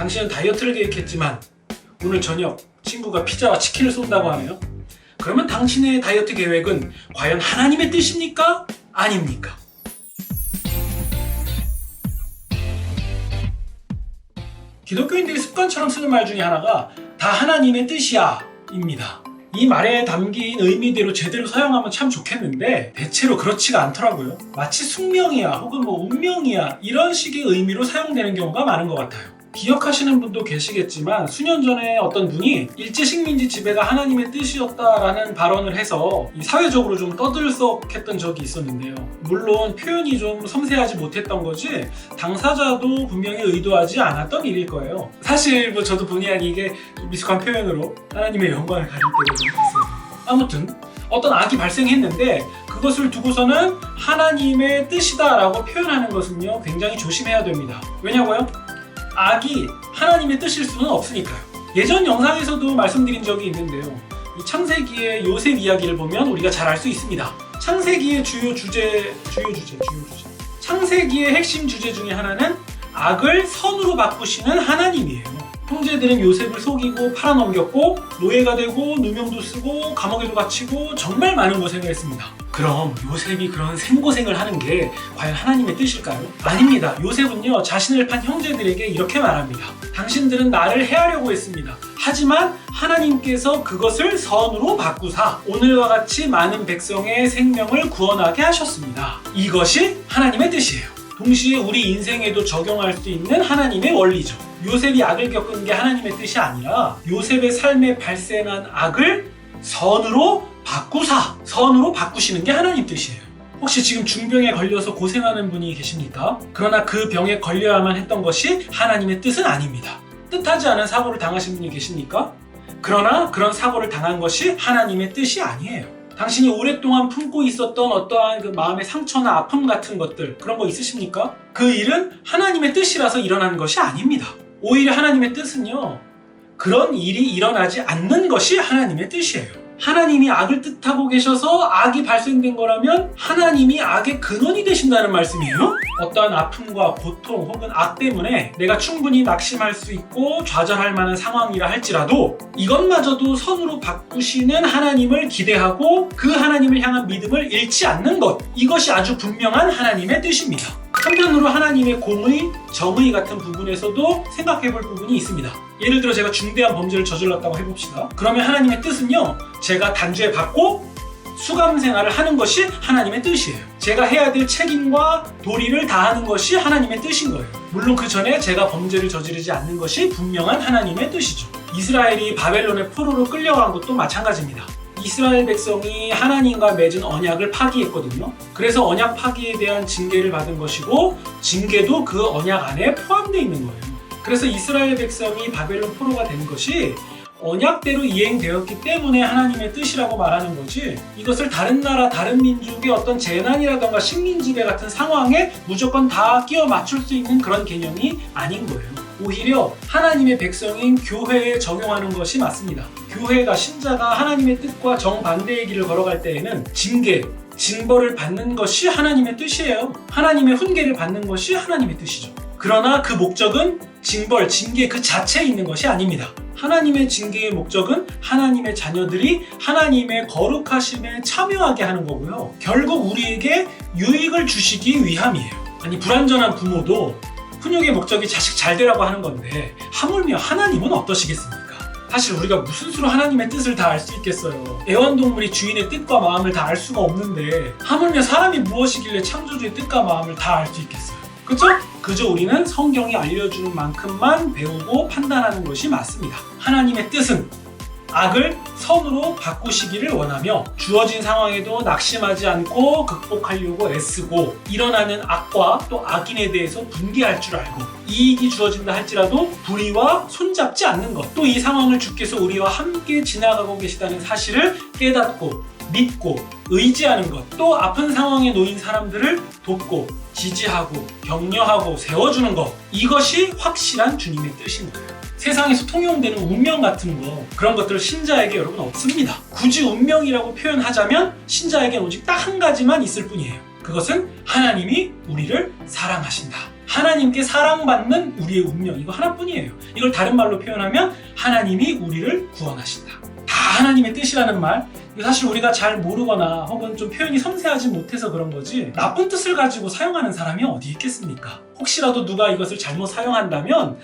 당신은 다이어트를 계획했지만 오늘 저녁 친구가 피자와 치킨을 쏜다고 하네요. 그러면 당신의 다이어트 계획은 과연 하나님의 뜻입니까? 아닙니까? 기독교인들이 습관처럼 쓰는 말 중에 하나가 다 하나님의 뜻이야 입니다. 이 말에 담긴 의미대로 제대로 사용하면 참 좋겠는데 대체로 그렇지가 않더라고요. 마치 숙명이야 혹은 운명이야 이런 식의 의미로 사용되는 경우가 많은 것 같아요. 기억하시는 분도 계시겠지만 수년 전에 어떤 분이 일제식민지 지배가 하나님의 뜻이었다라는 발언을 해서 사회적으로 좀 떠들썩했던 적이 있었는데요. 물론 표현이 좀 섬세하지 못했던 거지 당사자도 분명히 의도하지 않았던 일일 거예요. 사실 저도 본의 아니게 미숙한 표현으로 하나님의 영광을 가릴 때가 좀 있어요. 아무튼 어떤 악이 발생했는데 그것을 두고서는 하나님의 뜻이다라고 표현하는 것은요 굉장히 조심해야 됩니다. 왜냐고요? 악이 하나님의 뜻일 수는 없으니까요. 예전 영상에서도 말씀드린 적이 있는데요. 이 창세기의 요셉 이야기를 보면 우리가 잘 알 수 있습니다. 창세기의 주요 주제. 창세기의 핵심 주제 중에 하나는 악을 선으로 바꾸시는 하나님이에요. 형제들은 요셉을 속이고 팔아넘겼고 노예가 되고 누명도 쓰고 감옥에도 갇히고 정말 많은 고생을 했습니다. 그럼 요셉이 그런 생고생을 하는 게 과연 하나님의 뜻일까요? 아닙니다. 요셉은요 자신을 판 형제들에게 이렇게 말합니다. 당신들은 나를 해하려고 했습니다. 하지만 하나님께서 그것을 선으로 바꾸사 오늘과 같이 많은 백성의 생명을 구원하게 하셨습니다. 이것이 하나님의 뜻이에요. 동시에 우리 인생에도 적용할 수 있는 하나님의 원리죠. 요셉이 악을 겪은 게 하나님의 뜻이 아니라 요셉의 삶에 발생한 악을 선으로 바꾸시는 게 하나님 뜻이에요. 혹시 지금 중병에 걸려서 고생하는 분이 계십니까? 그러나 그 병에 걸려야만 했던 것이 하나님의 뜻은 아닙니다. 뜻하지 않은 사고를 당하신 분이 계십니까? 그러나 그런 사고를 당한 것이 하나님의 뜻이 아니에요. 당신이 오랫동안 품고 있었던 어떠한 그 마음의 상처나 아픔 같은 것들 그런 거 있으십니까? 그 일은 하나님의 뜻이라서 일어나는 것이 아닙니다. 오히려 하나님의 뜻은요 그런 일이 일어나지 않는 것이 하나님의 뜻이에요. 하나님이 악을 뜻하고 계셔서 악이 발생된 거라면 하나님이 악의 근원이 되신다는 말씀이에요? 어떠한 아픔과 고통 혹은 악 때문에 내가 충분히 낙심할 수 있고 좌절할 만한 상황이라 할지라도 이것마저도 선으로 바꾸시는 하나님을 기대하고 그 하나님을 향한 믿음을 잃지 않는 것 이것이 아주 분명한 하나님의 뜻입니다. 한편으로 하나님의 공의, 정의 같은 부분에서도 생각해 볼 부분이 있습니다. 예를 들어 제가 중대한 범죄를 저질렀다고 해봅시다. 그러면 하나님의 뜻은요 제가 단죄 받고 수감 생활을 하는 것이 하나님의 뜻이에요. 제가 해야 될 책임과 도리를 다하는 것이 하나님의 뜻인 거예요. 물론 그 전에 제가 범죄를 저지르지 않는 것이 분명한 하나님의 뜻이죠. 이스라엘이 바벨론의 포로로 끌려간 것도 마찬가지입니다. 이스라엘 백성이 하나님과 맺은 언약을 파기했거든요. 그래서 언약 파기에 대한 징계를 받은 것이고 징계도 그 언약 안에 포함되어 있는 거예요. 그래서 이스라엘 백성이 바벨론 포로가 된 것이 언약대로 이행되었기 때문에 하나님의 뜻이라고 말하는 거지 이것을 다른 나라, 다른 민족의 어떤 재난이라던가 식민지배 같은 상황에 무조건 다 끼워 맞출 수 있는 그런 개념이 아닌 거예요. 오히려 하나님의 백성인 교회에 적용하는 것이 맞습니다. 교회가 신자가 하나님의 뜻과 정반대의 길을 걸어갈 때에는 징벌을 받는 것이 하나님의 뜻이에요. 하나님의 훈계를 받는 것이 하나님의 뜻이죠. 그러나 그 목적은 징계 그 자체에 있는 것이 아닙니다. 하나님의 징계의 목적은 하나님의 자녀들이 하나님의 거룩하심에 참여하게 하는 거고요. 결국 우리에게 유익을 주시기 위함이에요. 아니 불완전한 부모도 훈육의 목적이 자식 잘 되라고 하는 건데 하물며 하나님은 어떠시겠습니까? 사실 우리가 무슨 수로 하나님의 뜻을 다 알 수 있겠어요. 애완동물이 주인의 뜻과 마음을 다 알 수가 없는데 하물며 사람이 무엇이길래 창조주의 뜻과 마음을 다 알 수 있겠어요. 그쵸? 그저 우리는 성경이 알려주는 만큼만 배우고 판단하는 것이 맞습니다. 하나님의 뜻은 악을 선으로 바꾸시기를 원하며 주어진 상황에도 낙심하지 않고 극복하려고 애쓰고 일어나는 악과 또 악인에 대해서 분개할 줄 알고 이익이 주어진다 할지라도 불의와 손잡지 않는 것 또 이 상황을 주께서 우리와 함께 지나가고 계시다는 사실을 깨닫고 믿고 의지하는 것 또 아픈 상황에 놓인 사람들을 돕고 지지하고 격려하고 세워주는 것 이것이 확실한 주님의 뜻인 거예요. 세상에서 통용되는 운명 같은 거 그런 것들 신자에게 여러분 없습니다. 굳이 운명이라고 표현하자면 신자에게 오직 딱 한 가지만 있을 뿐이에요. 그것은 하나님이 우리를 사랑하신다. 하나님께 사랑받는 우리의 운명, 이거 하나뿐이에요. 이걸 다른 말로 표현하면 하나님이 우리를 구원하신다. 다 하나님의 뜻이라는 말, 이거 사실 우리가 잘 모르거나 혹은 좀 표현이 섬세하지 못해서 그런 거지 나쁜 뜻을 가지고 사용하는 사람이 어디 있겠습니까? 혹시라도 누가 이것을 잘못 사용한다면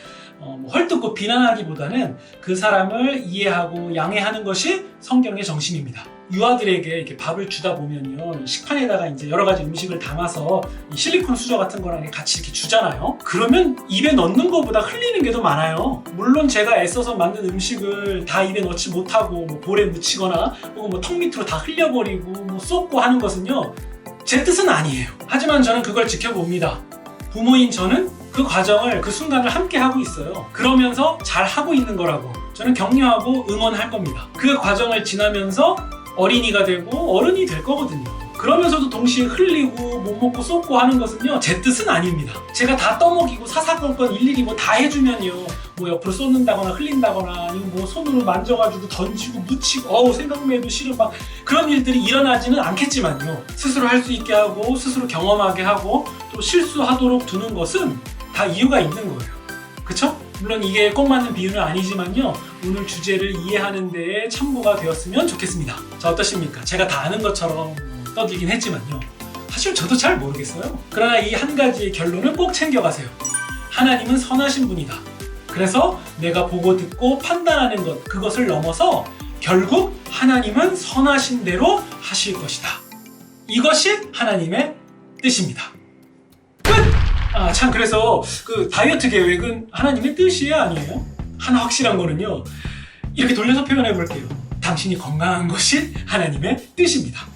헐뜯고 비난하기보다는 그 사람을 이해하고 양해하는 것이 성경의 정신입니다. 유아들에게 이렇게 밥을 주다 보면요, 식판에다가 이제 여러 가지 음식을 담아서 이 실리콘 수저 같은 거랑 같이 이렇게 주잖아요. 그러면 입에 넣는 것보다 흘리는 게 더 많아요. 물론 제가 애써서 만든 음식을 다 입에 넣지 못하고 뭐 볼에 묻히거나 혹은 뭐 턱 밑으로 다 흘려버리고 뭐 쏟고 하는 것은요, 제 뜻은 아니에요. 하지만 저는 그걸 지켜봅니다. 부모인 저는 그 과정을, 그 순간을 함께 하고 있어요. 그러면서 잘 하고 있는 거라고 저는 격려하고 응원할 겁니다. 그 과정을 지나면서 어린이가 되고 어른이 될 거거든요. 그러면서도 동시에 흘리고 못 먹고 쏟고 하는 것은요, 제 뜻은 아닙니다. 제가 다 떠먹이고 사사건건 일일이 뭐 다 해주면요, 뭐 옆으로 쏟는다거나 흘린다거나 아니면 뭐 손으로 만져가지고 던지고 묻히고 생각만 해도 싫은 막 그런 일들이 일어나지는 않겠지만요, 스스로 할 수 있게 하고 스스로 경험하게 하고 또 실수하도록 두는 것은 다 이유가 있는 거예요. 그쵸? 물론 이게 꼭 맞는 비유는 아니지만요, 오늘 주제를 이해하는 데에 참고가 되었으면 좋겠습니다. 자, 어떠십니까? 제가 다 아는 것처럼 떠들긴 했지만요, 사실 저도 잘 모르겠어요. 그러나 이 한 가지의 결론은 꼭 챙겨가세요. 하나님은 선하신 분이다. 그래서 내가 보고 듣고 판단하는 것, 그것을 넘어서 결국 하나님은 선하신 대로 하실 것이다. 이것이 하나님의 뜻입니다. 끝! 참, 그래서 그 다이어트 계획은 하나님의 뜻이에요, 아니에요? 하나 확실한 거는요, 이렇게 돌려서 표현해 볼게요. 당신이 건강한 것이 하나님의 뜻입니다.